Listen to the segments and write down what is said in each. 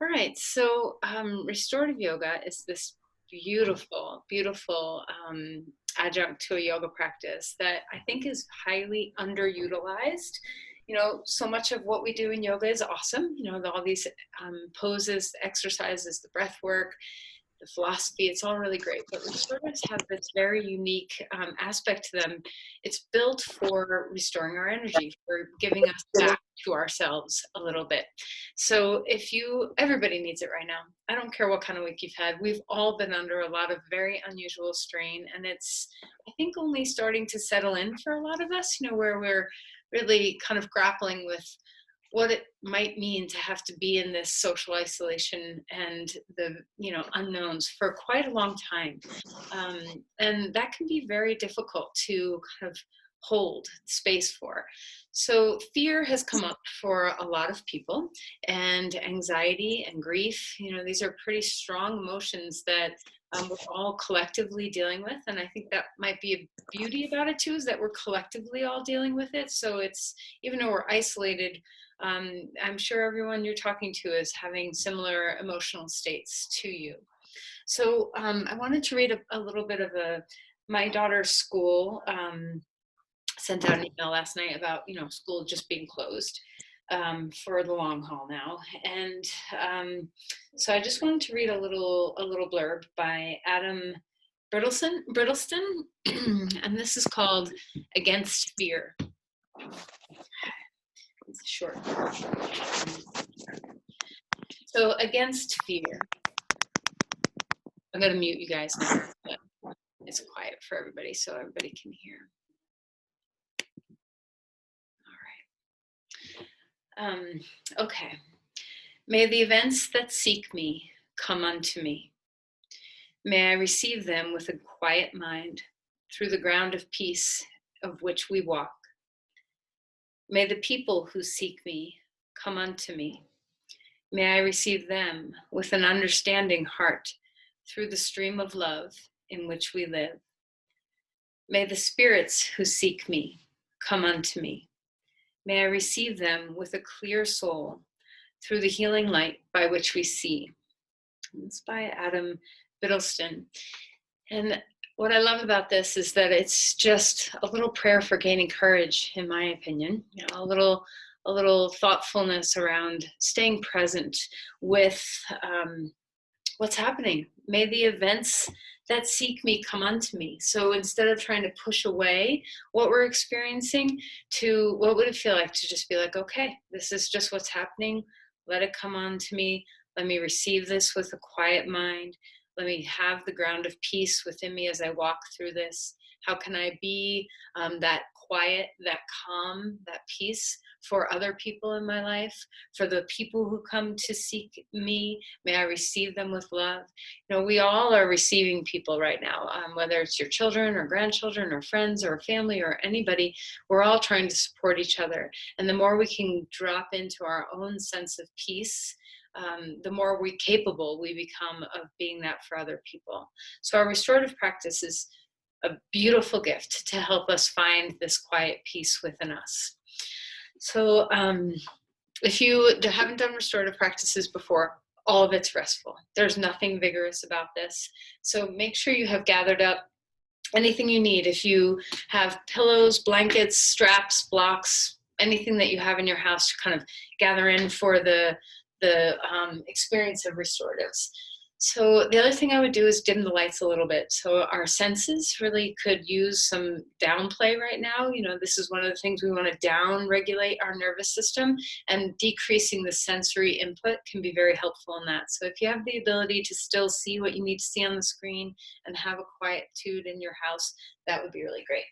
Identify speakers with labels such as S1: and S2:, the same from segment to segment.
S1: All right. So, restorative yoga is this beautiful, beautiful adjunct to a yoga practice that I think is highly underutilized. So much of what we do in yoga is awesome. All these poses, the exercises, the breath work, the philosophy, it's all really great. But restoratives have this very unique aspect to them. It's built for restoring our energy, for giving us back to ourselves a little bit. So everybody needs it right now. I don't care what kind of week you've had. We've all been under a lot of very unusual strain, and it's, I think, only starting to settle in for a lot of us, where we're really kind of grappling with what it might mean to have to be in this social isolation and the unknowns for quite a long time, um, and that can be very difficult to kind of hold space for. So fear has come up for a lot of people, and anxiety and grief, these are pretty strong emotions that we're all collectively dealing with, and I think that might be a beauty about it too, is that we're collectively all dealing with it. So it's, even though we're isolated, I'm sure everyone you're talking to is having similar emotional states to you. So I wanted to read a little bit of my daughter's school sent out an email last night about school just being closed for the long haul now, and so I just wanted to read a little blurb by Adam Brittleston, and this is called "Against Fear." It's short. So, against fear. I'm going to mute you guys now, but it's quiet for everybody so everybody can hear. All right. Okay. May the events that seek me come unto me. May I receive them with a quiet mind through the ground of peace of which we walk. May the people who seek me come unto me. May I receive them with an understanding heart through the stream of love in which we live. May the spirits who seek me come unto me. May I receive them with a clear soul through the healing light by which we see. It's by Adam Biddleston. And what I love about this is that it's just a little prayer for gaining courage, in my opinion. A little thoughtfulness around staying present with what's happening. May the events that seek me come unto me. So instead of trying to push away what we're experiencing, to what would it feel like to just be like, okay, this is just what's happening. Let it come on to me. Let me receive this with a quiet mind. Let me have the ground of peace within me as I walk through this. How can I be that quiet, that calm, that peace for other people in my life, for the people who come to seek me? May I receive them with love. We all are receiving people right now, whether it's your children or grandchildren or friends or family or anybody. We're all trying to support each other. And the more we can drop into our own sense of peace, the more capable we become of being that for other people. So our restorative practice is a beautiful gift to help us find this quiet peace within us. So if you haven't done restorative practices before, all of it's restful. There's nothing vigorous about this. So make sure you have gathered up anything you need. If you have pillows, blankets, straps, blocks, anything that you have in your house to kind of gather in for the experience of restoratives. So the other thing I would do is dim the lights a little bit. So our senses really could use some downplay right now. This is one of the things we want to down regulate our nervous system, and decreasing the sensory input can be very helpful in that. So if you have the ability to still see what you need to see on the screen and have a quietude in your house, that would be really great.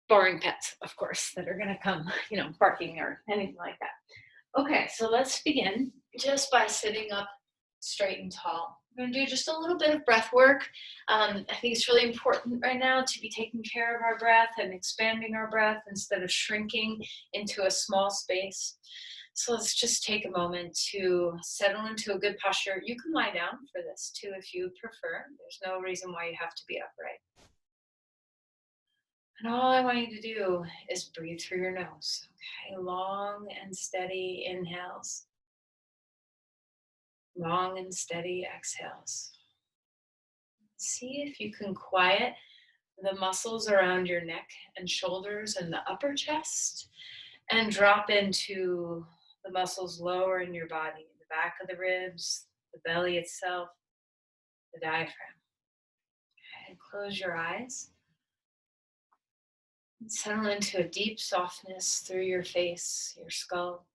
S1: Barring pets, of course, that are going to come, barking or anything like that. Okay, so let's begin just by sitting up straight and tall. We're going to do just a little bit of breath work. I think it's really important right now to be taking care of our breath and expanding our breath instead of shrinking into a small space. So let's just take a moment to settle into a good posture. You can lie down for this too if you prefer. There's no reason why you have to be upright. And all I want you to do is breathe through your nose. Okay, long and steady inhales. Long and steady exhales. See if you can quiet the muscles around your neck and shoulders and the upper chest and drop into the muscles lower in your body, the back of the ribs, the belly itself, the diaphragm. And close your eyes and settle into a deep softness through your face, your skull.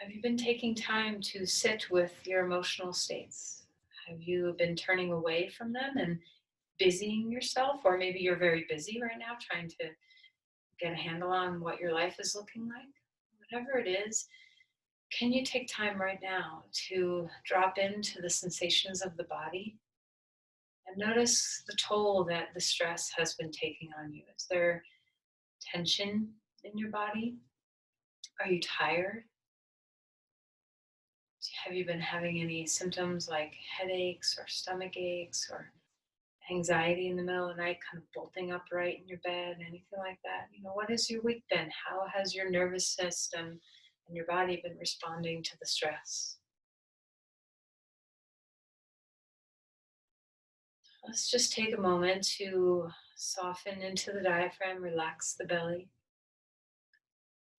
S1: Have you been taking time to sit with your emotional states? Have you been turning away from them and busying yourself? Or maybe you're very busy right now trying to get a handle on what your life is looking like. Whatever it is, can you take time right now to drop into the sensations of the body and notice the toll that the stress has been taking on you? Is there tension in your body? Are you tired? Have you been having any symptoms like headaches or stomach aches or anxiety in the middle of the night, kind of bolting upright in your bed, anything like that? What has your week been? How has your nervous system and your body been responding to the stress? Let's just take a moment to soften into the diaphragm, relax the belly.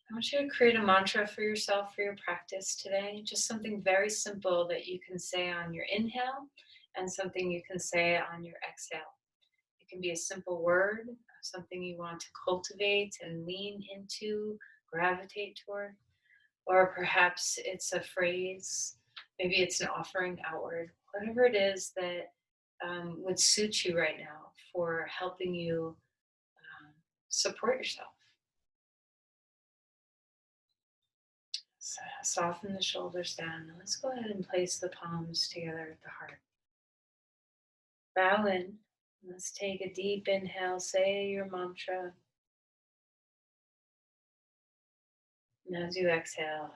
S1: I want you to create a mantra for yourself for your practice today, just something very simple that you can say on your inhale and something you can say on your exhale. It can be a simple word, something you want to cultivate and lean into, gravitate toward, or perhaps it's a phrase, maybe it's an offering outward, whatever it is that would suit you right now for helping you support yourself. So soften the shoulders down. Now let's go ahead and place the palms together at the heart. Bow in. Let's take a deep inhale. Say your mantra. And as you exhale,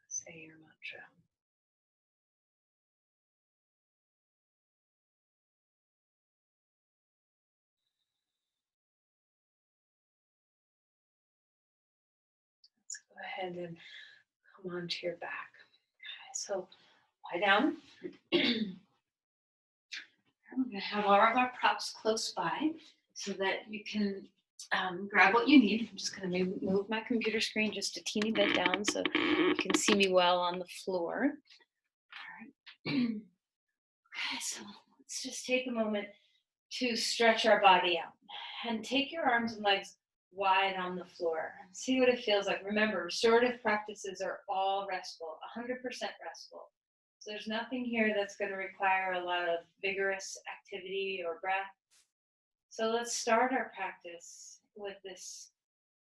S1: say your mantra. Let's go ahead and come onto your back. Okay, so lie down. We're going to have all of our props close by so that you can grab what you need. I'm just going to move my computer screen just a teeny bit down so you can see me well on the floor. All right. Okay, so let's just take a moment to stretch our body out and take your arms and legs wide on the floor. See what it feels like. Remember, restorative practices are all restful, 100% restful. So there's nothing here that's going to require a lot of vigorous activity or breath. So let's start our practice with this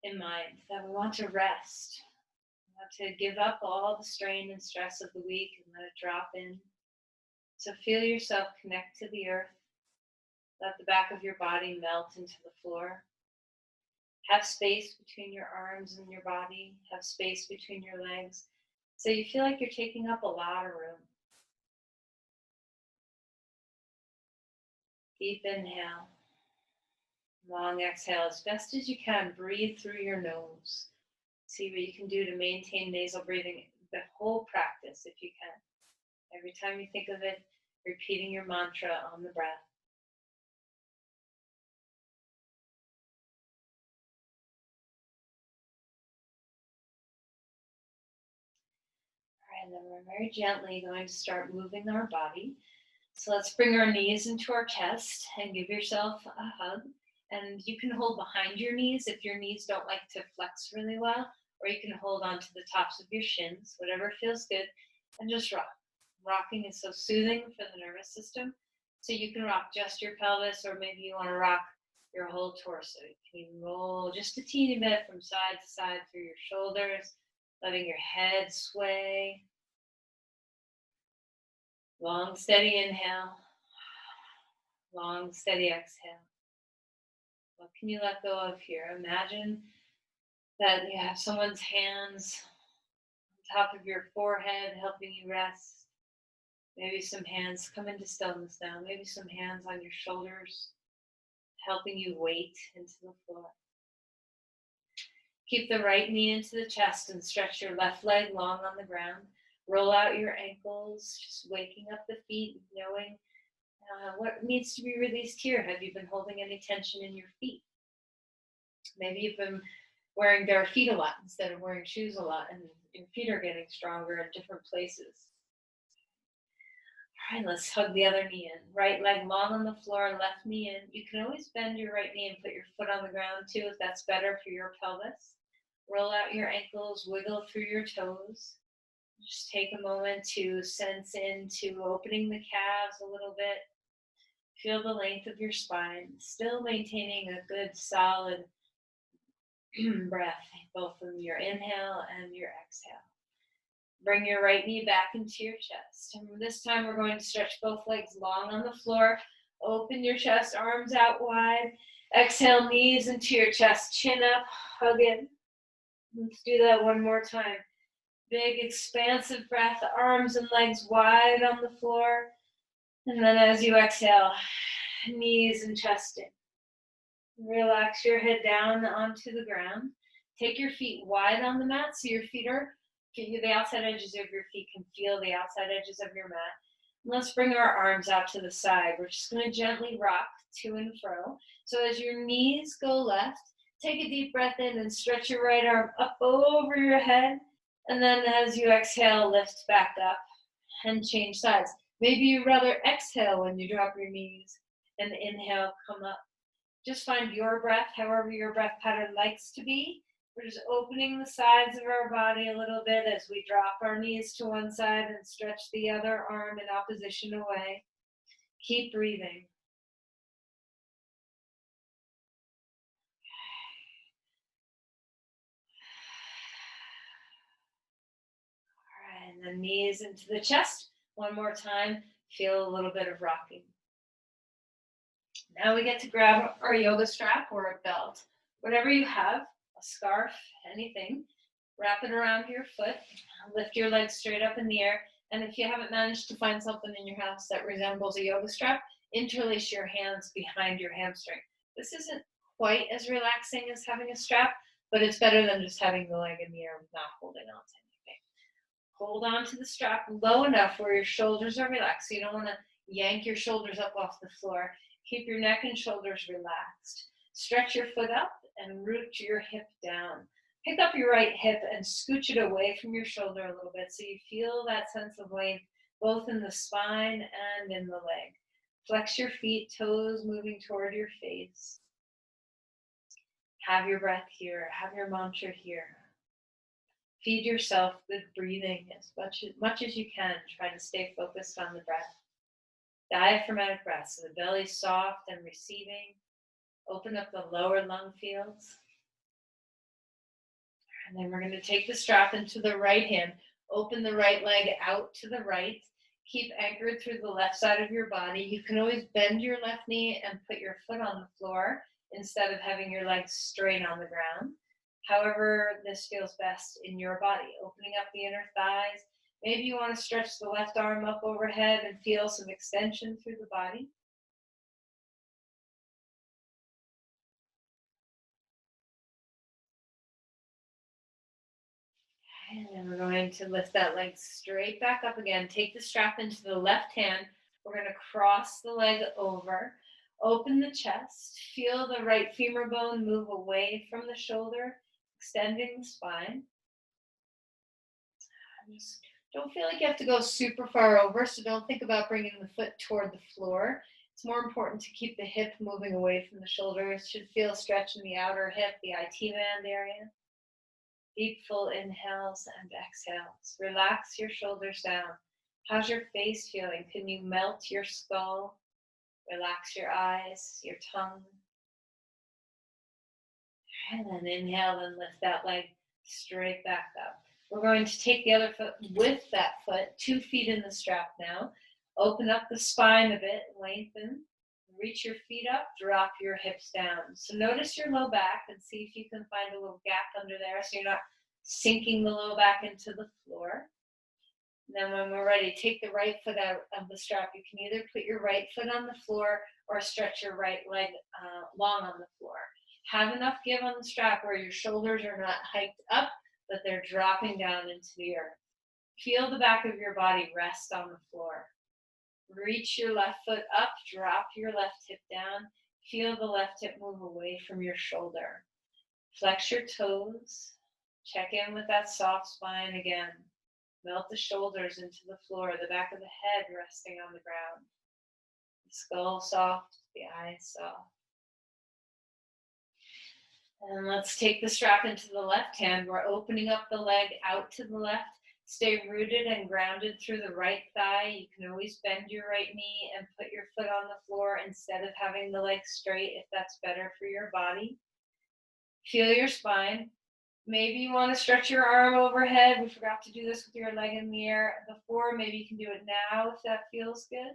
S1: in mind, that we want to rest. We want to give up all the strain and stress of the week and let it drop in. So feel yourself connect to the earth. Let the back of your body melt into the floor. Have space between your arms and your body. Have space between your legs. So you feel like you're taking up a lot of room. Deep inhale. Long exhale. As best as you can, breathe through your nose. See what you can do to maintain nasal breathing the whole practice if you can. Every time you think of it, repeating your mantra on the breath. All right, and then we're very gently going to start moving our body. So let's bring our knees into our chest and give yourself a hug. And you can hold behind your knees if your knees don't like to flex really well, or you can hold onto the tops of your shins, whatever feels good, and just rock. Rocking is so soothing for the nervous system. So you can rock just your pelvis, or maybe you want to rock your whole torso. You can roll just a teeny bit from side to side through your shoulders, letting your head sway. Long, steady inhale. Long, steady exhale. What can you let go of here? Imagine that you have someone's hands on top of your forehead helping you rest. Maybe some hands come into stillness now. Maybe some hands on your shoulders helping you weight into the floor. Keep the right knee into the chest and stretch your left leg long on the ground. Roll out your ankles, just waking up the feet, knowing what needs to be released here. Have you been holding any tension in your feet? Maybe you've been wearing bare feet a lot instead of wearing shoes a lot, and your feet are getting stronger in different places. All right, let's hug the other knee in. Right leg long on the floor, left knee in. You can always bend your right knee and put your foot on the ground too, if that's better for your pelvis. Roll out your ankles, wiggle through your toes. Just take a moment to sense into opening the calves a little bit. Feel the length of your spine, still maintaining a good solid breath, both from your inhale and your exhale. Bring your right knee back into your chest. And this time we're going to stretch both legs long on the floor. Open your chest, arms out wide. Exhale, knees into your chest, chin up, hug in. Let's do that one more time. Big expansive breath, arms and legs wide on the floor. And then as you exhale, knees and chest in. Relax your head down onto the ground. Take your feet wide on the mat so your feet are, the outside edges of your feet can feel the outside edges of your mat. And let's bring our arms out to the side. We're just going to gently rock to and fro. So as your knees go left, take a deep breath in and stretch your right arm up over your head. And then as you exhale, lift back up and change sides. Maybe you'd rather exhale when you drop your knees and inhale, come up. Just find your breath, however your breath pattern likes to be. We're just opening the sides of our body a little bit as we drop our knees to one side and stretch the other arm in opposition away. Keep breathing. All right, and then knees into the chest. One more time. Feel a little bit of rocking. Now we get to grab our yoga strap or a belt, whatever you have, a scarf, anything. Wrap it around your foot, lift your legs straight up in the air, and if you haven't managed to find something in your house that resembles a yoga strap, interlace your hands behind your hamstring. This isn't quite as relaxing as having a strap, but it's better than just having the leg in the air not holding on to anything. Hold on to the strap low enough where your shoulders are relaxed, so you don't want to yank your shoulders up off the floor. Keep your neck and shoulders relaxed. Stretch your foot up and root your hip down. Pick up your right hip and scooch it away from your shoulder a little bit so you feel that sense of length both in the spine and in the leg. Flex your feet, toes moving toward your face. Have your breath here. Have your mantra here. Feed yourself good breathing as much as you can. Try to stay focused on the breath. Diaphragmatic breath, so the belly's soft and receiving. Open up the lower lung fields. And then we're going to take the strap into the right hand. Open the right leg out to the right. Keep anchored through the left side of your body. You can always bend your left knee and put your foot on the floor instead of having your legs straight on the ground. However, this feels best in your body. Opening up the inner thighs. Maybe you want to stretch the left arm up overhead and feel some extension through the body. And then we're going to lift that leg straight back up again. Take the strap into the left hand. We're going to cross the leg over. Open the chest. Feel the right femur bone move away from the shoulder, extending the spine. Just don't feel like you have to go super far over, so don't think about bringing the foot toward the floor. It's more important to keep the hip moving away from the shoulder. It should feel stretch in the outer hip, the IT band area. Deep full inhales and exhales. Relax your shoulders down. How's your face feeling? Can you melt your skull? Relax your eyes, your tongue. And then inhale and lift that leg straight back up. We're going to take the other foot with that foot, 2 feet in the strap now. Open up the spine a bit, lengthen. Reach your feet up, drop your hips down. So notice your low back and see if you can find a little gap under there so you're not sinking the low back into the floor. And then when we're ready, take the right foot out of the strap. You can either put your right foot on the floor or stretch your right leg long on the floor. Have enough give on the strap where your shoulders are not hiked up, but they're dropping down into the earth. Feel the back of your body rest on the floor. Reach your left foot up, drop your left hip down. Feel the left hip move away from your shoulder. Flex your toes. Check in with that soft spine again. Melt the shoulders into the floor, the back of the head resting on the ground. The skull soft, the eyes soft. And let's take the strap into the left hand. We're opening up the leg out to the left. Stay rooted and grounded through the right thigh. You can always bend your right knee and put your foot on the floor instead of having the leg straight if that's better for your body. Feel your spine. Maybe you want to stretch your arm overhead. We forgot to do this with your leg in the air before. Maybe you can do it now if that feels good.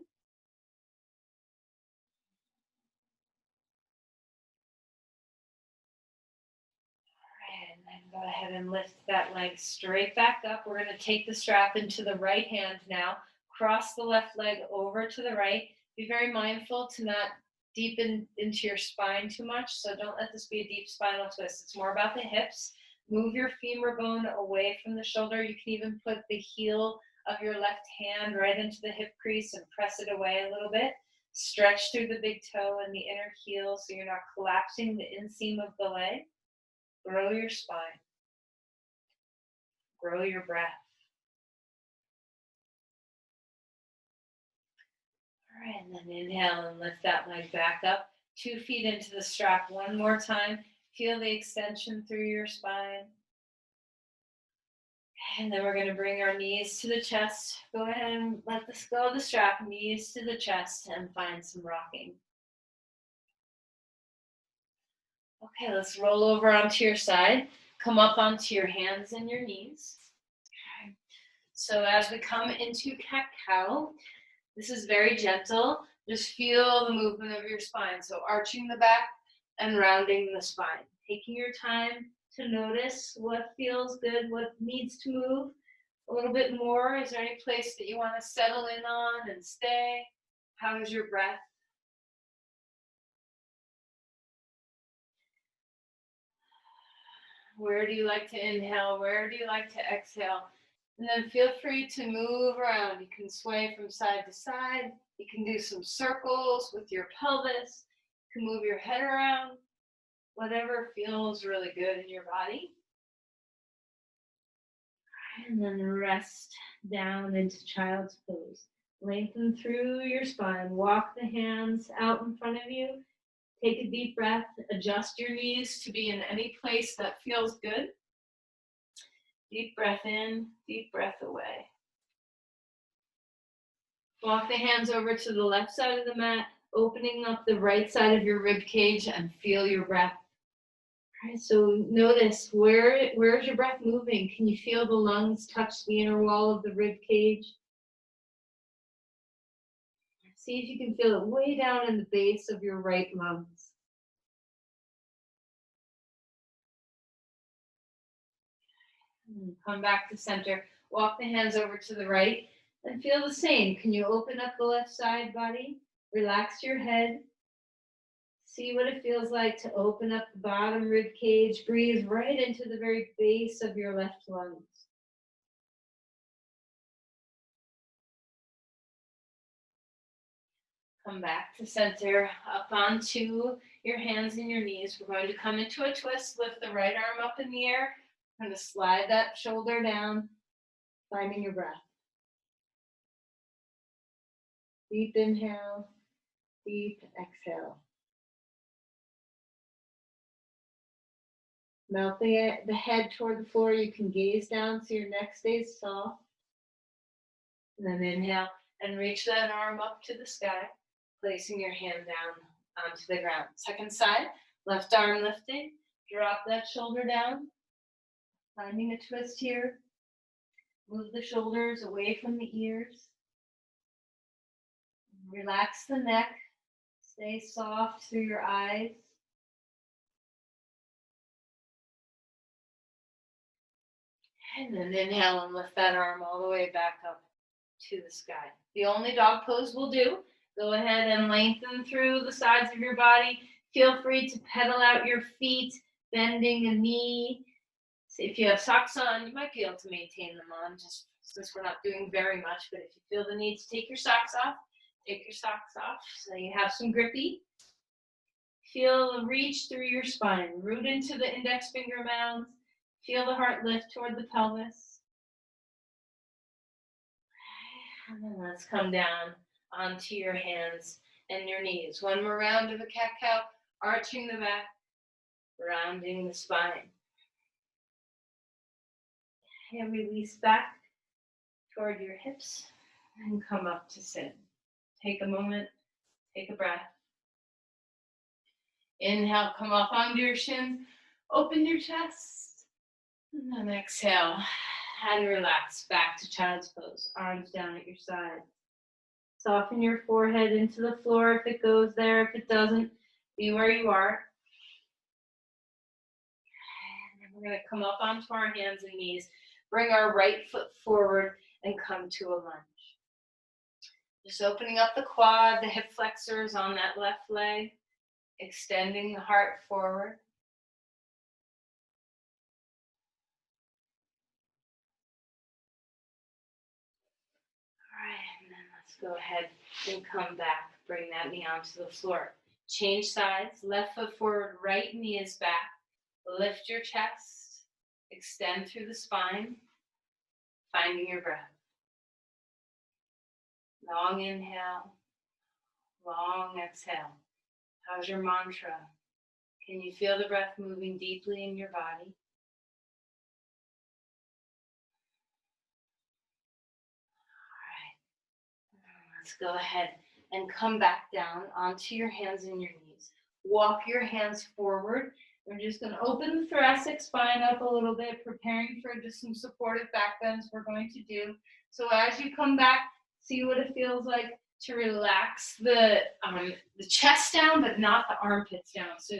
S1: All right, and then go ahead and lift that leg straight back up. We're going to take the strap into the right hand now. Cross the left leg over to the right. Be very mindful to not deepen into your spine too much. So don't let this be a deep spinal twist. It's more about the hips. Move your femur bone away from the shoulder. You can even put the heel of your left hand right into the hip crease and press it away a little bit. Stretch through the big toe and the inner heel so you're not collapsing the inseam of the leg. Grow your spine. Grow your breath. All right, and then inhale and lift that leg back up. 2 feet into the strap one more time. Feel the extension through your spine. And then we're going to bring our knees to the chest. Go ahead and let this go of the strap, knees to the chest, and find some rocking. Okay, let's roll over onto your side. Come up onto your hands and your knees. Okay. So as we come into cat-cow, this is very gentle. Just feel the movement of your spine. So arching the back and rounding the spine. Taking your time to notice what feels good, what needs to move a little bit more. Is there any place that you want to settle in on and stay? How is your breath? Where do you like to inhale? Where do you like to exhale? And then feel free to move around. You can sway from side to side. You can do some circles with your pelvis. You can move your head around. Whatever feels really good in your body. And then rest down into child's pose. Lengthen through your spine. Walk the hands out in front of you. Take a deep breath. Adjust your knees to be in any place that feels good. Deep breath in, deep breath away. Walk the hands over to the left side of the mat, opening up the right side of your rib cage and feel your breath. All right, so notice where's your breath moving? Can you feel the lungs touch the inner wall of the rib cage? See if you can feel it way down in the base of your right lungs. And come back to center. Walk the hands over to the right and feel the same. Can you open up the left side body? Relax your head. See what it feels like to open up the bottom rib cage. Breathe right into the very base of your left lungs. Come back to center, up onto your hands and your knees. We're going to come into a twist. Lift the right arm up in the air. We're going to slide that shoulder down, finding your breath. Deep inhale, deep exhale. Melt the head toward the floor. You can gaze down so your neck stays soft. And then inhale and reach that arm up to the sky, placing your hand down onto the ground. Second side, left arm lifting. Drop that shoulder down. Finding a twist here. Move the shoulders away from the ears. Relax the neck. Stay soft through your eyes. And then inhale and lift that arm all the way back up to the sky. The only dog pose we'll do. Go ahead and lengthen through the sides of your body.
S2: Feel free to pedal out your feet, bending a knee. So if you have socks on, you might be able to maintain them on, just since we're not doing very much. But if you feel the need to take your socks off, take your socks off so you have some grippy. Feel the reach through your spine. Root into the index finger mounds. Feel the heart lift toward the pelvis. And then let's come down onto your hands and your knees. One more round of a cat-cow, arching the back, rounding the spine. And release back toward your hips and come up to sit. Take a moment, take a breath. Inhale, come up onto your shins, open your chest. And then exhale and relax back to child's pose. Arms down at your side. Soften your forehead into the floor if it goes there. If it doesn't, be where you are. And then we're going to come up onto our hands and knees. Bring our right foot forward and come to a lunge. Just opening up the quad, the hip flexors on that left leg. Extending the heart forward. All right, and then let's go ahead and come back. Bring that knee onto the floor. Change sides, left foot forward, right knee is back. Lift your chest, extend through the spine, finding your breath. Long inhale, long exhale. How's your mantra? Can you feel the breath moving deeply in your body? Let's go ahead and come back down onto your hands and your knees. Walk your hands forward. We're just going to open the thoracic spine up a little bit, preparing for just some supportive back bends we're going to do. So as you come back, see what it feels like to relax the chest down, but not the armpits down. So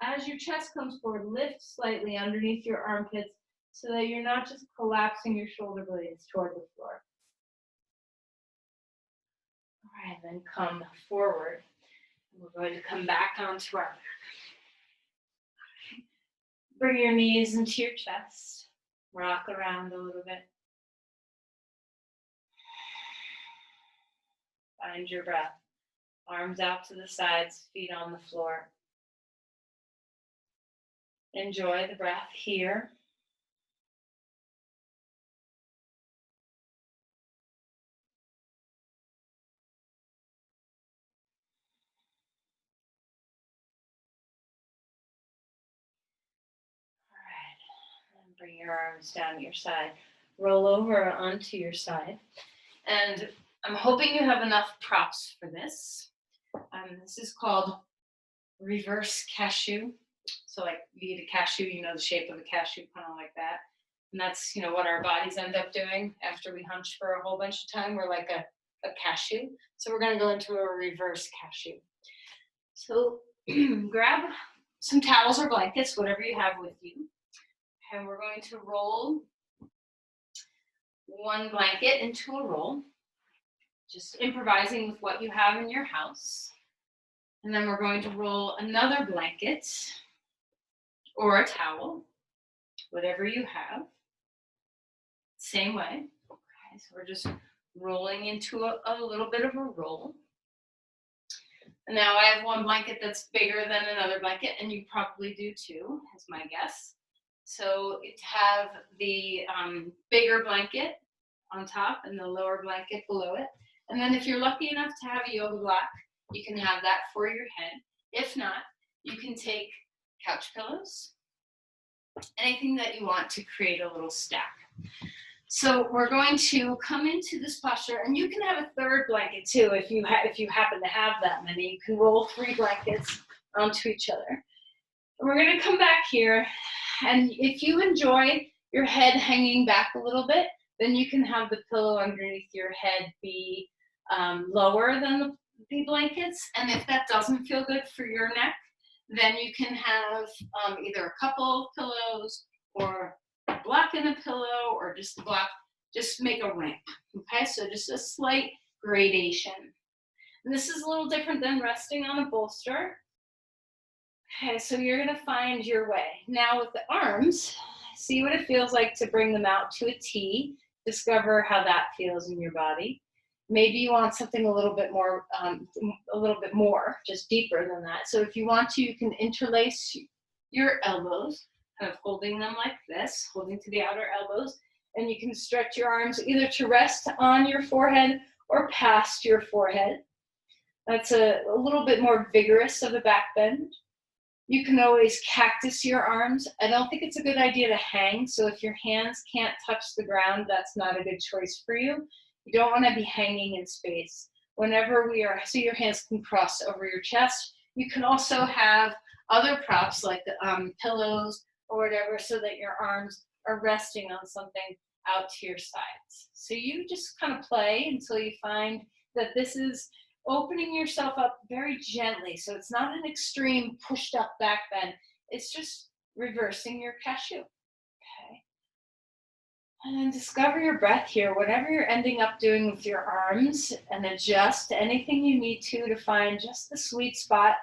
S2: as your chest comes forward, lift slightly underneath your armpits so that you're not just collapsing your shoulder blades toward the floor. All right, then come forward. We're going to come back onto our back. Bring your knees into your chest. Rock around a little bit. Find your breath. Arms out to the sides, feet on the floor. Enjoy the breath here. Bring your arms down your side. Roll over onto your side. And I'm hoping you have enough props for this. This is called reverse cashew. So like you eat a cashew, you know the shape of a cashew, kind of like that. And that's, what our bodies end up doing after we hunch for a whole bunch of time. We're like a cashew. So we're going to go into a reverse cashew. So grab some towels or blankets, whatever you have with you. And we're going to roll one blanket into a roll, just improvising with what you have in your house. And then we're going to roll another blanket or a towel, whatever you have. Same way. Okay, so we're just rolling into a little bit of a roll. And now I have one blanket that's bigger than another blanket, and you probably do too, is my guess. So you have the bigger blanket on top and the lower blanket below it. And then if you're lucky enough to have a yoga block, you can have that for your head. If not, you can take couch pillows, anything that you want to create a little stack. So we're going to come into this posture, and you can have a third blanket too if you happen to have that many. You can roll 3 blankets onto each other. We're going to come back here, and if you enjoy your head hanging back a little bit, then you can have the pillow underneath your head be lower than the blankets. And if that doesn't feel good for your neck, then you can have either a couple pillows or a block and a pillow, or just a block. Just make a ramp. Okay, so just a slight gradation. And this is a little different than resting on a bolster. Okay, so you're gonna find your way. Now with the arms, see what it feels like to bring them out to a T. Discover how that feels in your body. Maybe you want something a little bit more, just deeper than that. So if you want to, you can interlace your elbows, kind of holding them like this, holding to the outer elbows, and you can stretch your arms either to rest on your forehead or past your forehead. That's a little bit more vigorous of a back bend. You can always cactus your arms. I don't think it's a good idea to hang. So if your hands can't touch the ground, that's not a good choice for you. You don't want to be hanging in space. Whenever so your hands can cross over your chest. You can also have other props like pillows or whatever so that your arms are resting on something out to your sides. So you just kind of play until you find that this is opening yourself up very gently. So it's not an extreme pushed up back bend. It's just reversing your cashew. Okay. And then discover your breath here, whatever you're ending up doing with your arms, and adjust anything you need to find just the sweet spot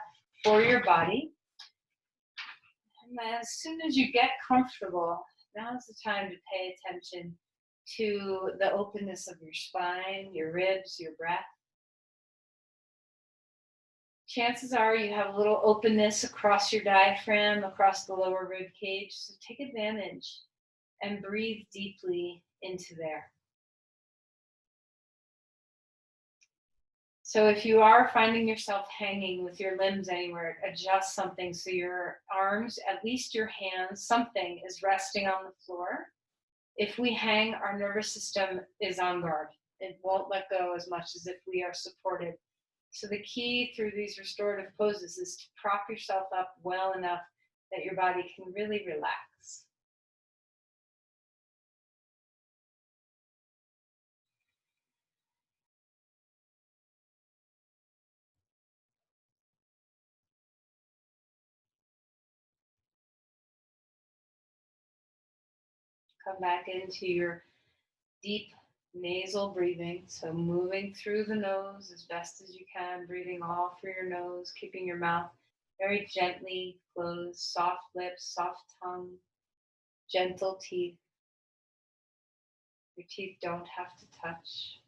S2: for your body. And then as soon as you get comfortable, now's the time to pay attention to the openness of your spine, your ribs, your breath. Chances are you have a little openness across your diaphragm, across the lower rib cage. So take advantage and breathe deeply into there. So if you are finding yourself hanging with your limbs anywhere, adjust something so your arms, at least your hands, something is resting on the floor. If we hang, our nervous system is on guard. It won't let go as much as if we are supported. So the key through these restorative poses is to prop yourself up well enough that your body can really relax. Come back into your deep nasal breathing. So moving through the nose as best as you can, breathing all through your nose, keeping your mouth very gently closed, soft lips, soft tongue, gentle teeth. Your teeth don't have to touch.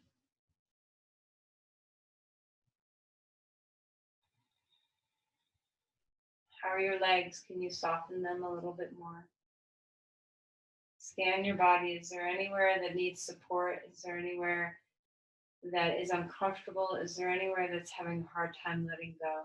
S2: How are your legs? Can you soften them a little bit more? Scan your body. Is there anywhere that needs support? Is there anywhere that is uncomfortable? Is there anywhere that's having a hard time letting go?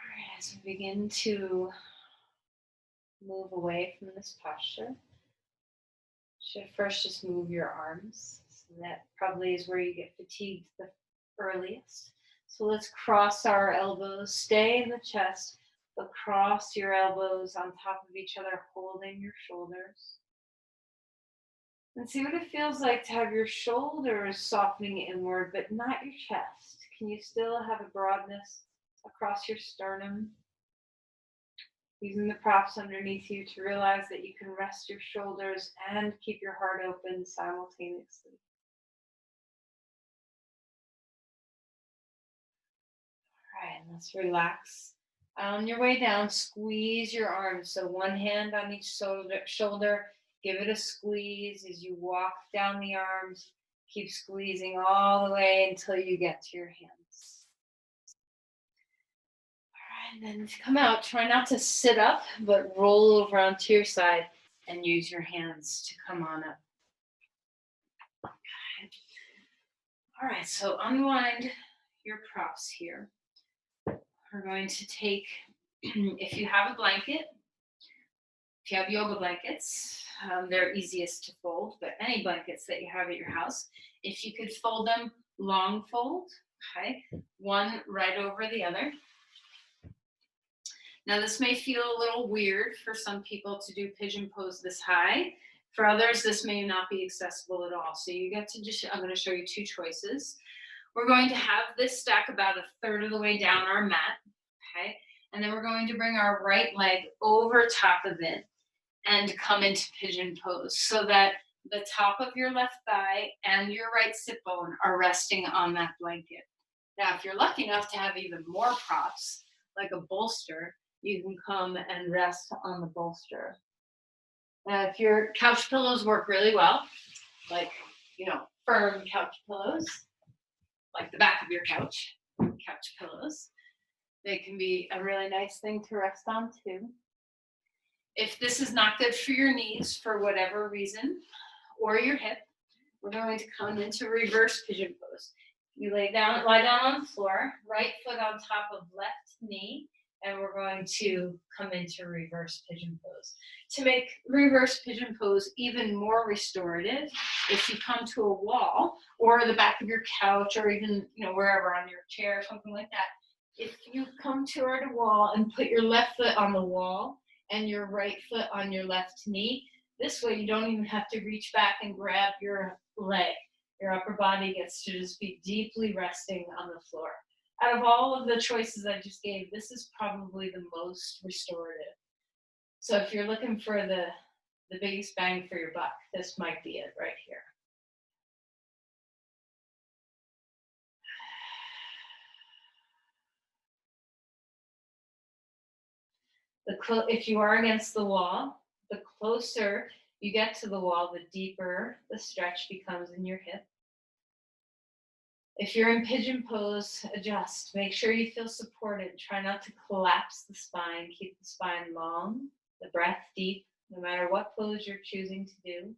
S2: All right, as we begin to move away from this posture, should first just move your arms. So that probably is where you get fatigued the earliest. So let's cross our elbows, stay in the chest, but cross your elbows on top of each other, holding your shoulders. And see what it feels like to have your shoulders softening inward, but not your chest. Can you still have a broadness across your sternum? Using the props underneath you to realize that you can rest your shoulders and keep your heart open simultaneously. All right, and let's relax. On your way down, squeeze your arms. So one hand on each shoulder. Give it a squeeze as you walk down the arms. Keep squeezing all the way until you get to your hands. All right, and then come out. Try not to sit up, but roll over onto your side and use your hands to come on up. Okay. All right, so unwind your props here. We're going to take, if you have a blanket, if you have yoga blankets, they're easiest to fold, but any blankets that you have at your house, if you could fold them long fold, okay, one right over the other. Now this may feel a little weird for some people to do pigeon pose this high. For others, this may not be accessible at all. So you get to just, I'm going to show you two choices. We're going to have this stack about a third of the way down our mat, okay? And then we're going to bring our right leg over top of it and come into pigeon pose so that the top of your left thigh and your right sit bone are resting on that blanket. Now, if you're lucky enough to have even more props, like a bolster, you can come and rest on the bolster. Now, if your couch pillows work really well, like, firm couch pillows, like the back of your couch pillows, they can be a really nice thing to rest on too. If this is not good for your knees for whatever reason, or your hip, we're going to come into reverse pigeon pose. You lie down on the floor, right foot on top of left knee, and we're going to come into reverse pigeon pose. To make reverse pigeon pose even more restorative, if you come to a wall or the back of your couch or even wherever on your chair or something like that, if you come toward a wall and put your left foot on the wall and your right foot on your left knee, this way you don't even have to reach back and grab your leg. Your upper body gets to just be deeply resting on the floor. Out of all of the choices I just gave, this is probably the most restorative. So if you're looking for the biggest bang for your buck, this might be it right here. If you are against the wall, the closer you get to the wall, the deeper the stretch becomes in your hip. If you're in pigeon pose, adjust. Make sure you feel supported. Try not to collapse the spine. Keep the spine long, the breath deep, no matter what pose you're choosing to do.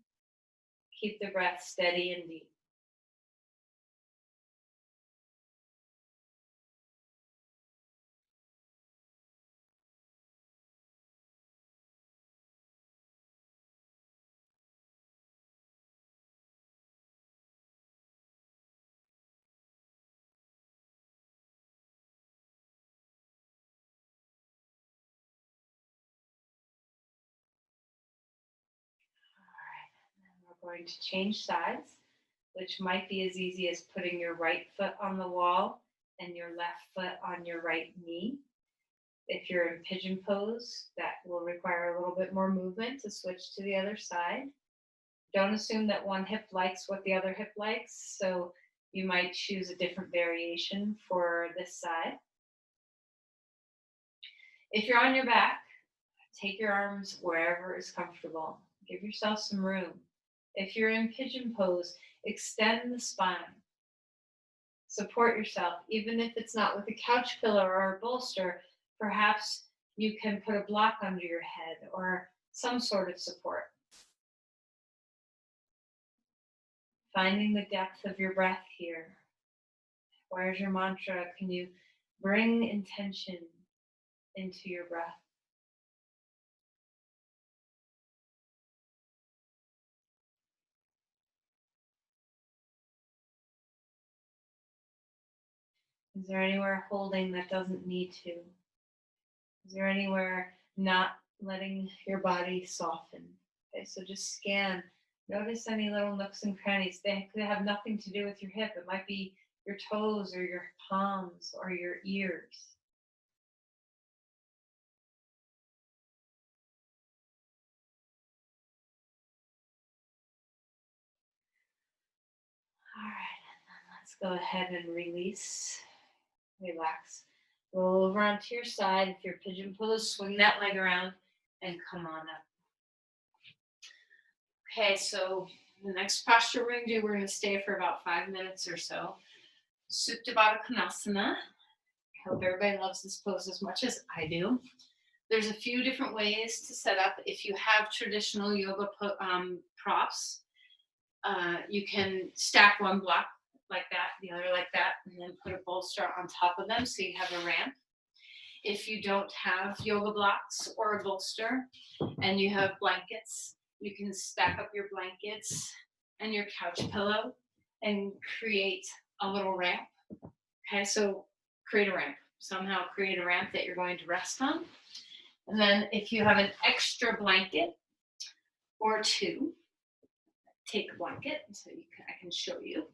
S2: Keep the breath steady and deep. We're going to change sides, which might be as easy as putting your right foot on the wall and your left foot on your right knee. If you're in pigeon pose, that will require a little bit more movement to switch to the other side. Don't assume that one hip likes what the other hip likes, so you might choose a different variation for this side. If you're on your back, take your arms wherever is comfortable. Give yourself some room. If you're in pigeon pose, extend the spine. Support yourself, even if it's not with a couch pillow or a bolster. Perhaps you can put a block under your head or some sort of support. Finding the depth of your breath here. Where's your mantra? Can you bring intention into your breath? Is there anywhere holding that doesn't need to? Is there anywhere not letting your body soften? Okay, so just scan. Notice any little nooks and crannies. They could have nothing to do with your hip. It might be your toes or your palms or your ears. All right, and then let's go ahead and release. Relax. Roll over onto your side. If you're pigeon pose, swing that leg around and come on up. Okay, so the next posture we're going to do, we're going to stay for about 5 minutes or so. Supta Baddha Konasana. I hope everybody loves this pose as much as I do. There's a few different ways to set up. If you have traditional yoga props, you can stack one block like that, the other like that, and then put a bolster on top of them so you have a ramp. If you don't have yoga blocks or a bolster and you have blankets, you can stack up your blankets and your couch pillow and create a little ramp. Okay, so create a ramp. Somehow create a ramp that you're going to rest on. And then if you have an extra blanket or two, take a blanket so I can show you.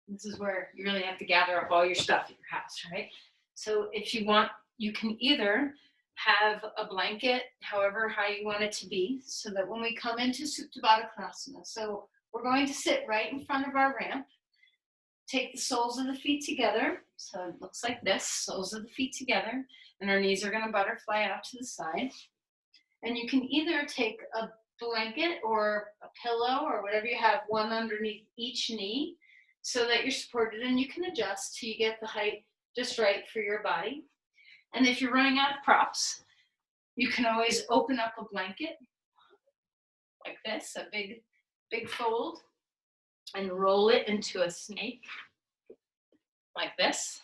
S2: This is where you really have to gather up all your stuff at your house, right? So if you want, you can either have a blanket, however high you want it to be, so that when we come into Supta Baddha Konasana, so we're going to sit right in front of our ramp, take the soles of the feet together, so it looks like this, soles of the feet together, and our knees are going to butterfly out to the side. And you can either take a blanket or a pillow or whatever you have, one underneath each knee, so that you're supported, and you can adjust till you get the height just right for your body. And if you're running out of props, you can always open up a blanket like this, a big fold, and roll it into a snake like this,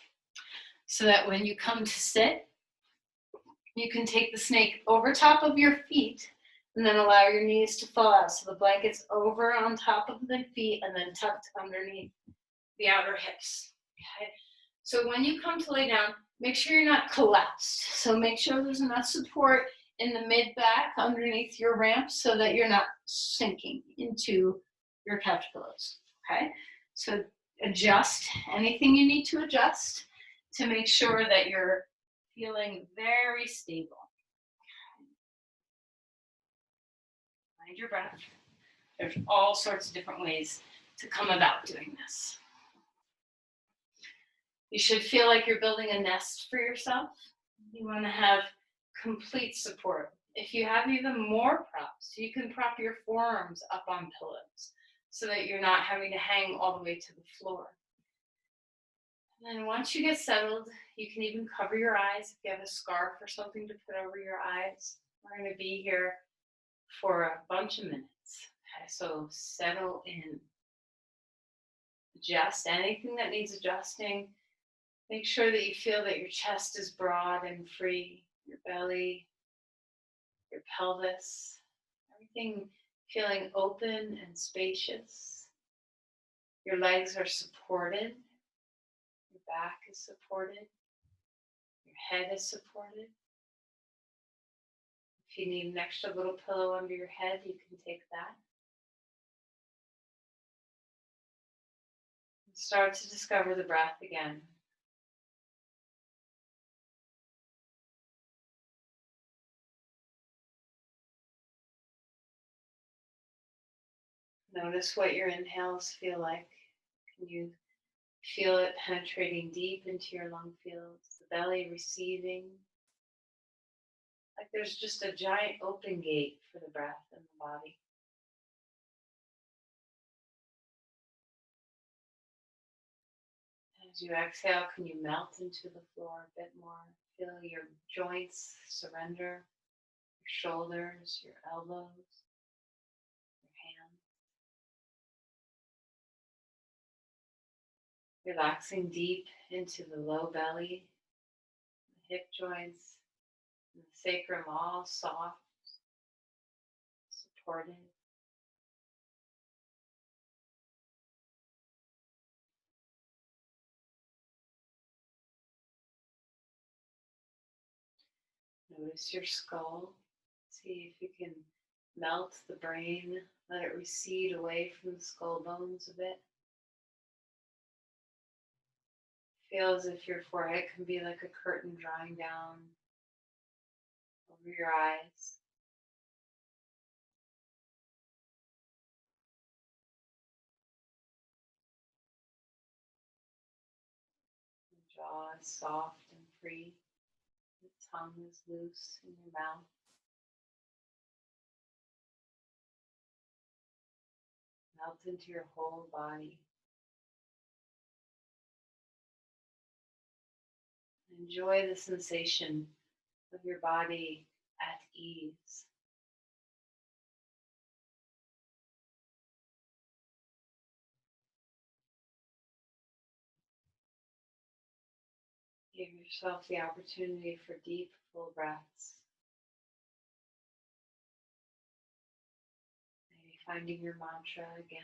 S2: so that when you come to sit, you can take the snake over top of your feet and then allow your knees to fall out. So the blanket's over on top of the feet and then tucked underneath the outer hips. Okay. So when you come to lay down, make sure you're not collapsed. So make sure there's enough support in the mid back underneath your ramp so that you're not sinking into your couch pillows. Okay. So adjust anything you need to adjust to make sure that you're feeling very stable. Mind your breath. There's all sorts of different ways to come about doing this. You should feel like you're building a nest for yourself. You want to have complete support. If you have even more props, you can prop your forearms up on pillows so that you're not having to hang all the way to the floor. And then once you get settled, you can even cover your eyes if you have a scarf or something to put over your eyes. We're going to be here for a bunch of minutes. Okay, so settle in. Adjust anything that needs adjusting. Make sure that you feel that your chest is broad and free, your belly, your pelvis, everything feeling open and spacious. Your legs are supported. Your back is supported. Your head is supported. If you need an extra little pillow under your head, you can take that. And start to discover the breath again. Notice what your inhales feel like. Can you feel it penetrating deep into your lung fields, the belly receiving? Like there's just a giant open gate for the breath in the body. As you exhale, can you melt into the floor a bit more? Feel your joints surrender, your shoulders, your elbows, your hands. Relaxing deep into the low belly, the hip joints, and the sacrum all soft, supported. Notice your skull. See if you can melt the brain, let it recede away from the skull bones a bit. Feel as if your forehead can be like a curtain drawing down over your eyes. The jaw is soft and free. The tongue is loose in your mouth. Melt into your whole body. Enjoy the sensation of your body at ease. yourself the opportunity for deep, full breaths. Maybe finding your mantra again.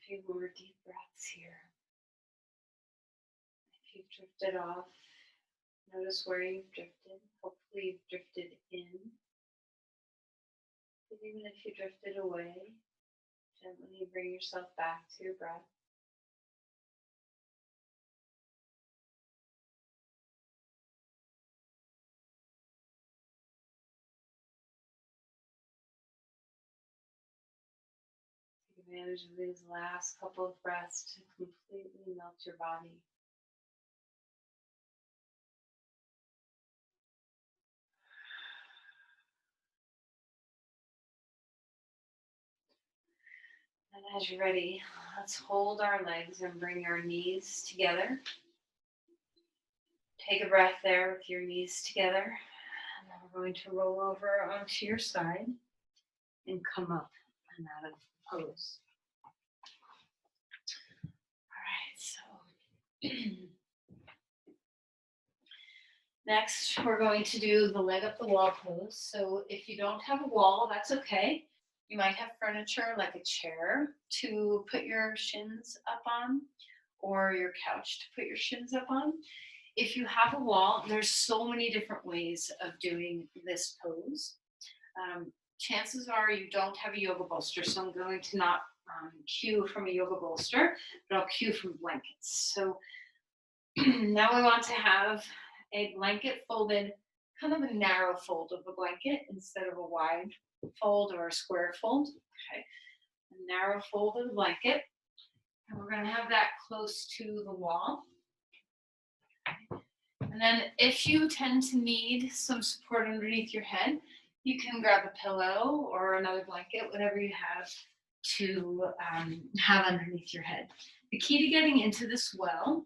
S2: Take a few more deep breaths here. If you've drifted off, notice where you've drifted. Hopefully you've drifted in. But even if you drifted away, gently bring yourself back to your breath. Take advantage of these last couple of breaths to completely melt your body. And as you're ready, let's hold our legs and bring our knees together. Take a breath there with your knees together. And then we're going to roll over onto your side and come up and out of pose. All right, so next we're going to do the leg up the wall pose. So if you don't have a wall, that's okay. You might have furniture like a chair to put your shins up on, or your couch to put your shins up on. If you have a wall, there's so many different ways of doing this pose. Chances are you don't have a yoga bolster, so I'm going to not cue from a yoga bolster, but I'll cue from blankets. So now we want to have a blanket folded, kind of a narrow fold of a blanket instead of a wide fold or a square fold. Okay, a narrow fold of the blanket. And we're going to have that close to the wall. And then if you tend to need some support underneath your head, you can grab a pillow or another blanket, whatever you have to have underneath your head. The key to getting into this well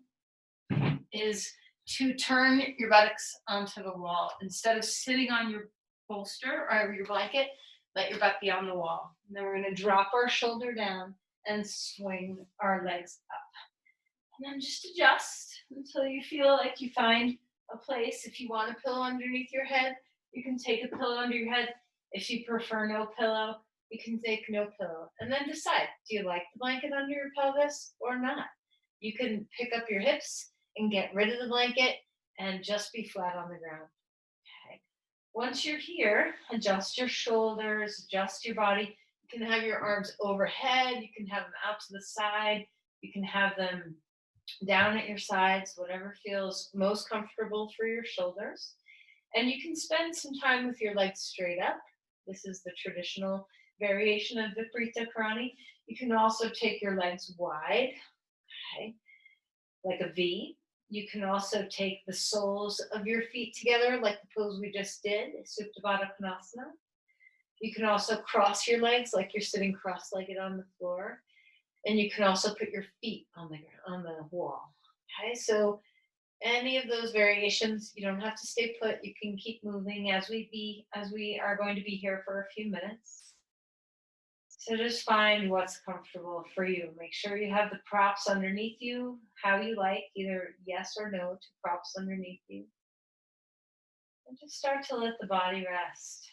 S2: is to turn your buttocks onto the wall. Instead of sitting on your bolster or your blanket, let your butt be on the wall. And then we're going to drop our shoulder down and swing our legs up. And then just adjust until you feel like you find a place. If you want a pillow underneath your head, you can take a pillow under your head. If you prefer no pillow, you can take no pillow. And then decide, do you like the blanket under your pelvis or not? You can pick up your hips and get rid of the blanket and just be flat on the ground. Okay. Once you're here, adjust your shoulders, adjust your body. You can have your arms overhead, you can have them out to the side, you can have them down at your sides, whatever feels most comfortable for your shoulders. And you can spend some time with your legs straight up. This is the traditional variation of Viparita Karani. You can also take your legs wide, okay, like a V. You can also take the soles of your feet together, like the pose we just did, Supta Baddha Konasana. You can also cross your legs like you're sitting cross-legged on the floor. And you can also put your feet on the wall. Okay, so any of those variations, you don't have to stay put. You can keep moving as we are going to be here for a few minutes. So just find what's comfortable for you. Make sure you have the props underneath you, how you like, either yes or no to props underneath you. And just start to let the body rest.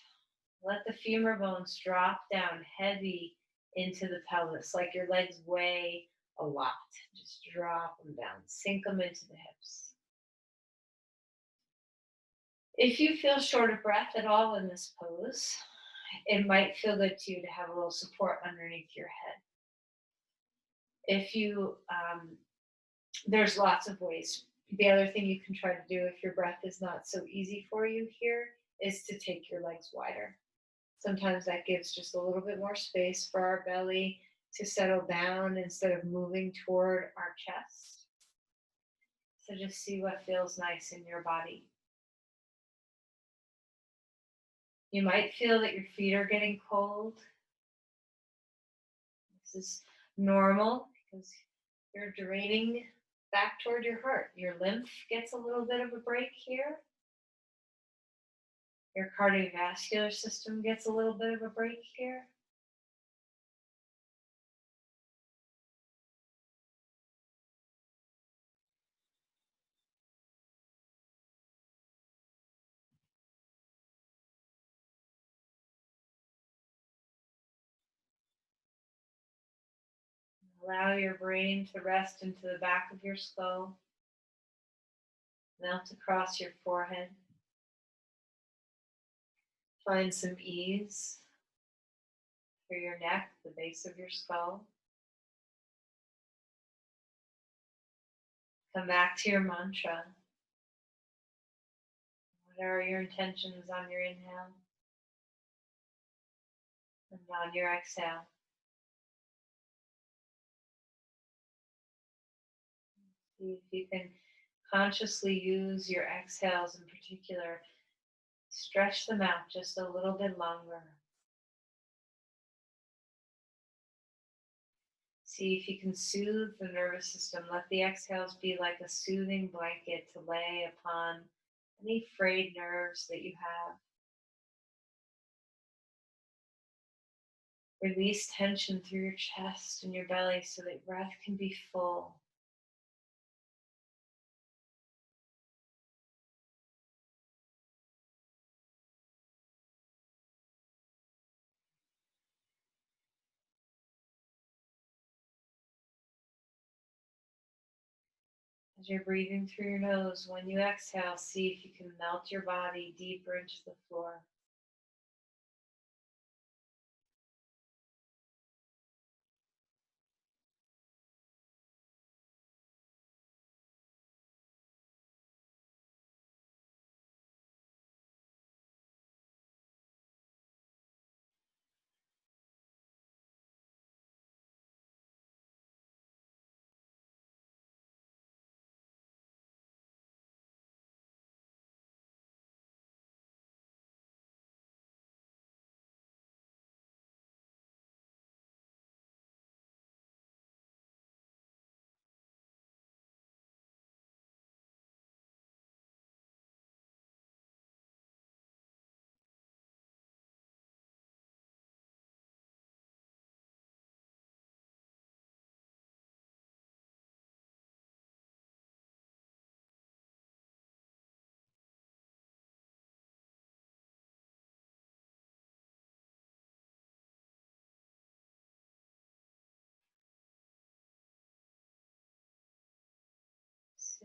S2: Let the femur bones drop down heavy into the pelvis, like your legs weigh a lot. Just drop them down, sink them into the hips. If you feel short of breath at all in this pose, it might feel good to you to have a little support underneath your head. If you, there's lots of ways. The other thing you can try to do if your breath is not so easy for you here is to take your legs wider. Sometimes that gives just a little bit more space for our belly to settle down instead of moving toward our chest. So just see what feels nice in your body. You might feel that your feet are getting cold. This is normal because you're draining back toward your heart. Your lymph gets a little bit of a break here. Your cardiovascular system gets a little bit of a break here. Allow your brain to rest into the back of your skull, melt across your forehead. Find some ease through your neck, the base of your skull. Come back to your mantra. What are your intentions on your inhale and on your exhale? See if you can consciously use your exhales in particular. Stretch them out just a little bit longer. See if you can soothe the nervous system. Let the exhales be like a soothing blanket to lay upon any frayed nerves that you have. Release tension through your chest and your belly so that breath can be full. As you're breathing through your nose, when you exhale, see if you can melt your body deeper into the floor.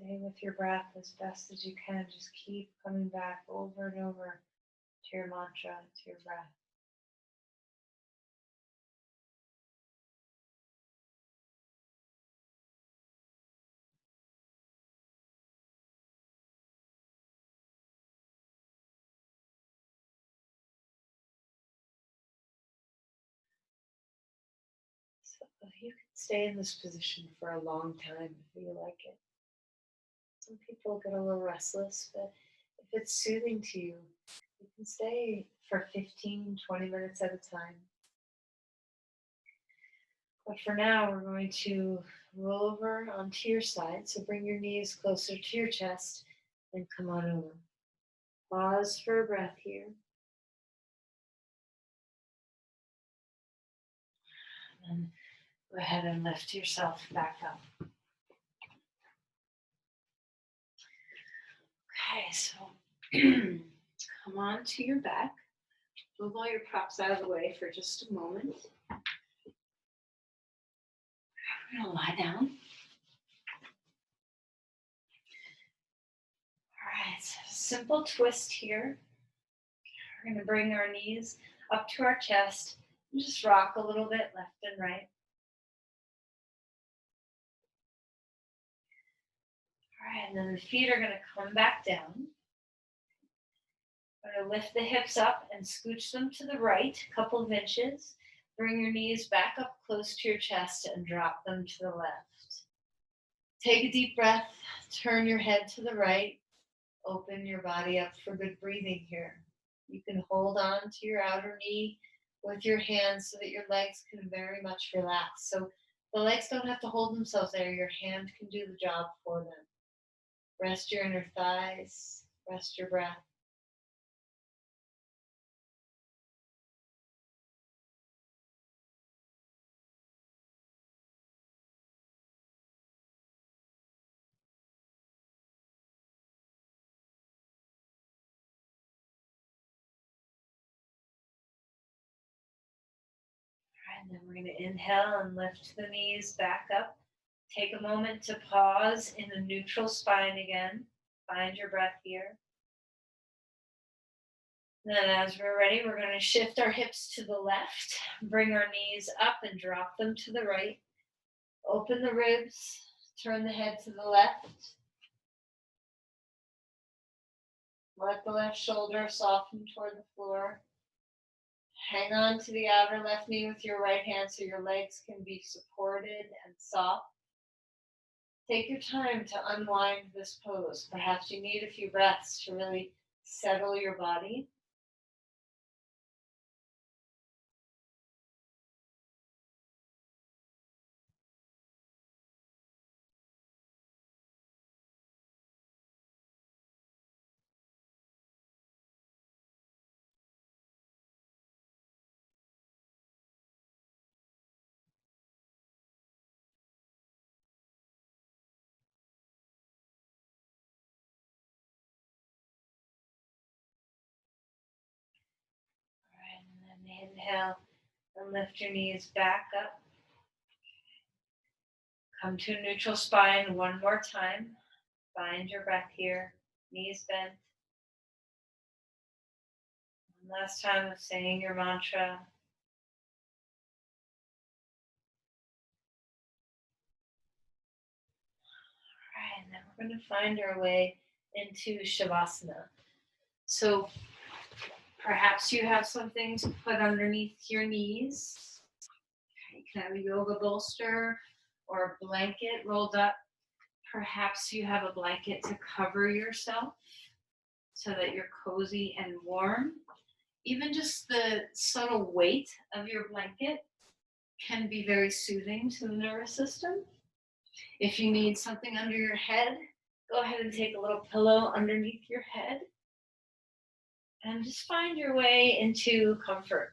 S1: Stay with your breath as best as you can. Just keep coming back over and over to your mantra, to your breath. So you can stay in this position for a long time if you like it. Some people get a little restless, but if it's soothing to you, you can stay for 15, 20 minutes at a time. But for now, we're going to roll over onto your side. So bring your knees closer to your chest and come on over. Pause for a breath here. And then go ahead and lift yourself back up. Okay, so come on to your back. Move all your props out of the way for just a moment. We're going to lie down. All right, so simple twist here. We're going to bring our knees up to our chest and just rock a little bit left and right. All right, and then the feet are going to come back down. We're going to lift the hips up and scooch them to the right, a couple of inches. Bring your knees back up close to your chest and drop them to the left. Take a deep breath, turn your head to the right, open your body up for good breathing here. You can hold on to your outer knee with your hands so that your legs can very much relax. So the legs don't have to hold themselves there. Your hand can do the job for them. Rest your inner thighs, rest your breath. And then we're going to inhale and lift the knees back up. Take a moment to pause in a neutral spine again. Find your breath here. Then as we're ready, we're going to shift our hips to the left, bring our knees up and drop them to the right. Open the ribs, turn the head to the left. Let the left shoulder soften toward the floor. Hang on to the outer left knee with your right hand so your legs can be supported and soft. Take your time to unwind this pose. Perhaps you need a few breaths to really settle your body. All right, and then inhale and lift your knees back up. Come to a neutral spine one more time. Find your breath here, knees bent. One last time of saying your mantra. All right, and then we're going to find our way into Shavasana. So perhaps you have something to put underneath your knees. You can have a yoga bolster or a blanket rolled up. Perhaps you have a blanket to cover yourself so that you're cozy and warm. Even just the subtle weight of your blanket can be very soothing to the nervous system. If you need something under your head, go ahead and take a little pillow underneath your head and just find your way into comfort.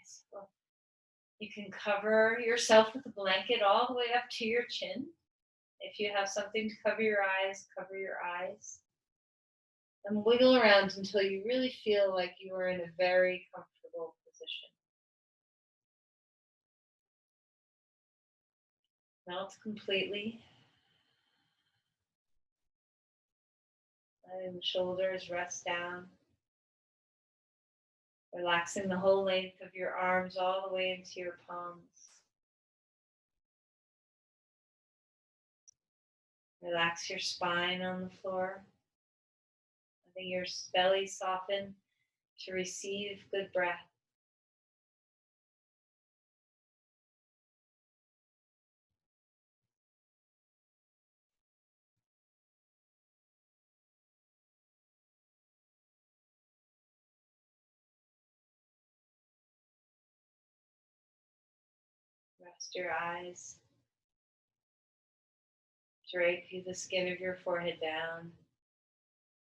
S1: So you can cover yourself with a blanket all the way up to your chin. If you have something to cover your eyes, cover your eyes. And wiggle around until you really feel like you are in a very comfortable position. Melt completely.
S3: Letting the shoulders rest down. Relaxing the whole length of your arms all the way into your palms. Relax your spine on the floor. Letting your belly soften to receive good breath. Rest your eyes. Drape the skin of your forehead down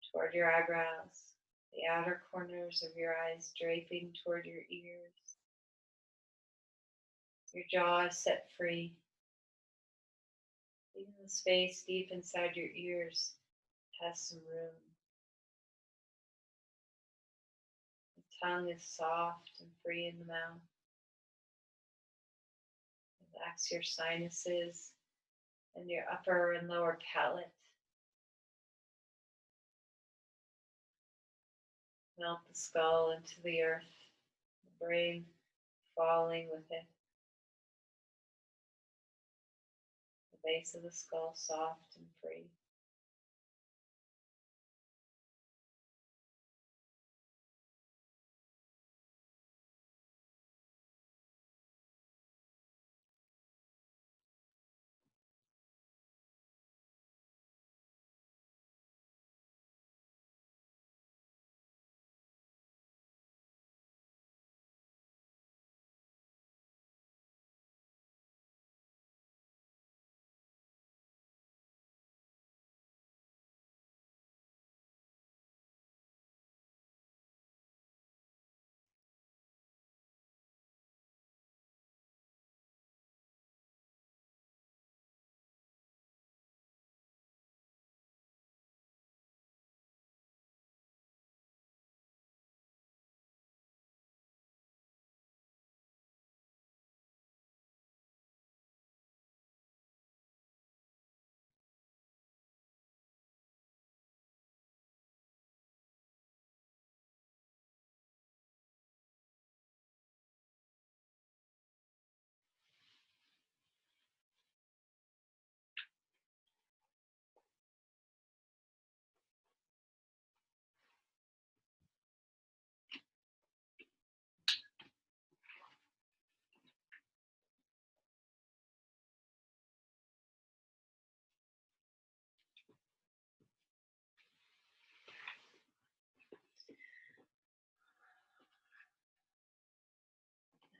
S3: toward your eyebrows, the outer corners of your eyes draping toward your ears. Your jaw is set free. Even the space deep inside your ears has some room. The tongue is soft and free in the mouth. Relax your sinuses and your upper and lower palate. Melt the skull into the earth, the brain falling with it. The base of the skull soft and free.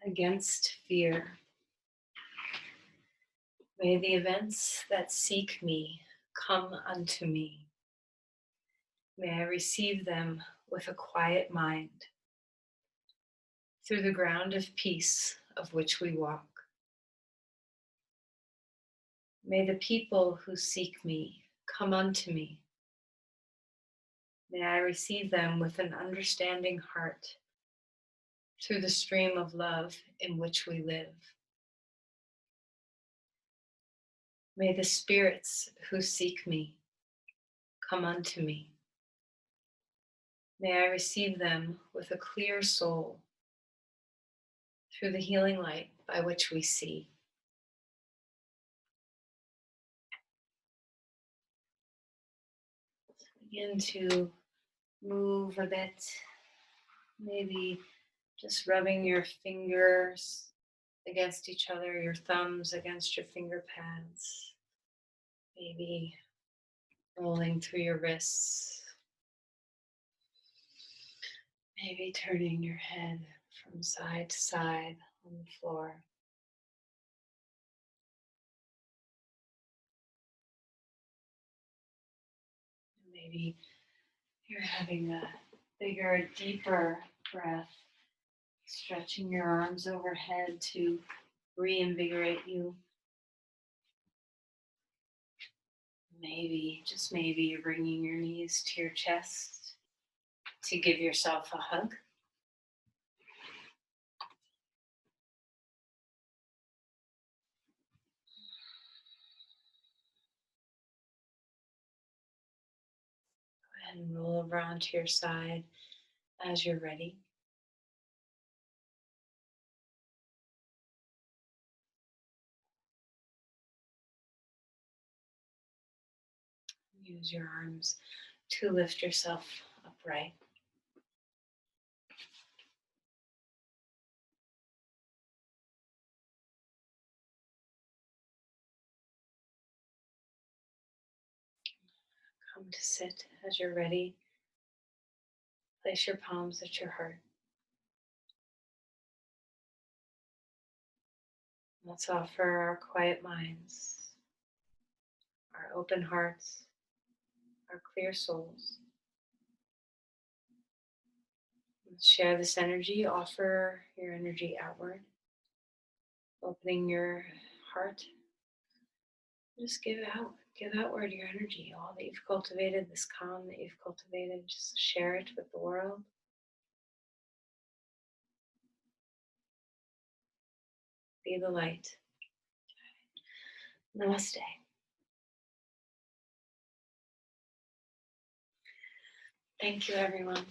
S3: Against fear. May the events that seek me come unto me. May I receive them with a quiet mind. Through the ground of peace of which we walk. May the people who seek me come unto me. May I receive them with an understanding heart through the stream of love in which we live. May the spirits who seek me come unto me. May I receive them with a clear soul through the healing light by which we see. Begin to move a bit, maybe just rubbing your fingers against each other, your thumbs against your finger pads, maybe rolling through your wrists, maybe turning your head from side to side on the floor. Maybe you're having a bigger, deeper breath, stretching your arms overhead to reinvigorate you. Maybe, just maybe, you're bringing your knees to your chest to give yourself a hug. ahead and roll over onto your side as you're ready. Use your arms to lift yourself upright. Come to sit as you're ready. Place your palms at your heart. Let's offer our quiet minds, our open hearts, our clear souls. Let's share this energy. Offer your energy outward, opening your heart. Just give out. Give outward your energy, all that you've cultivated, this calm that you've cultivated. Just share it with the world. Be the light. Namaste. Thank you, everyone.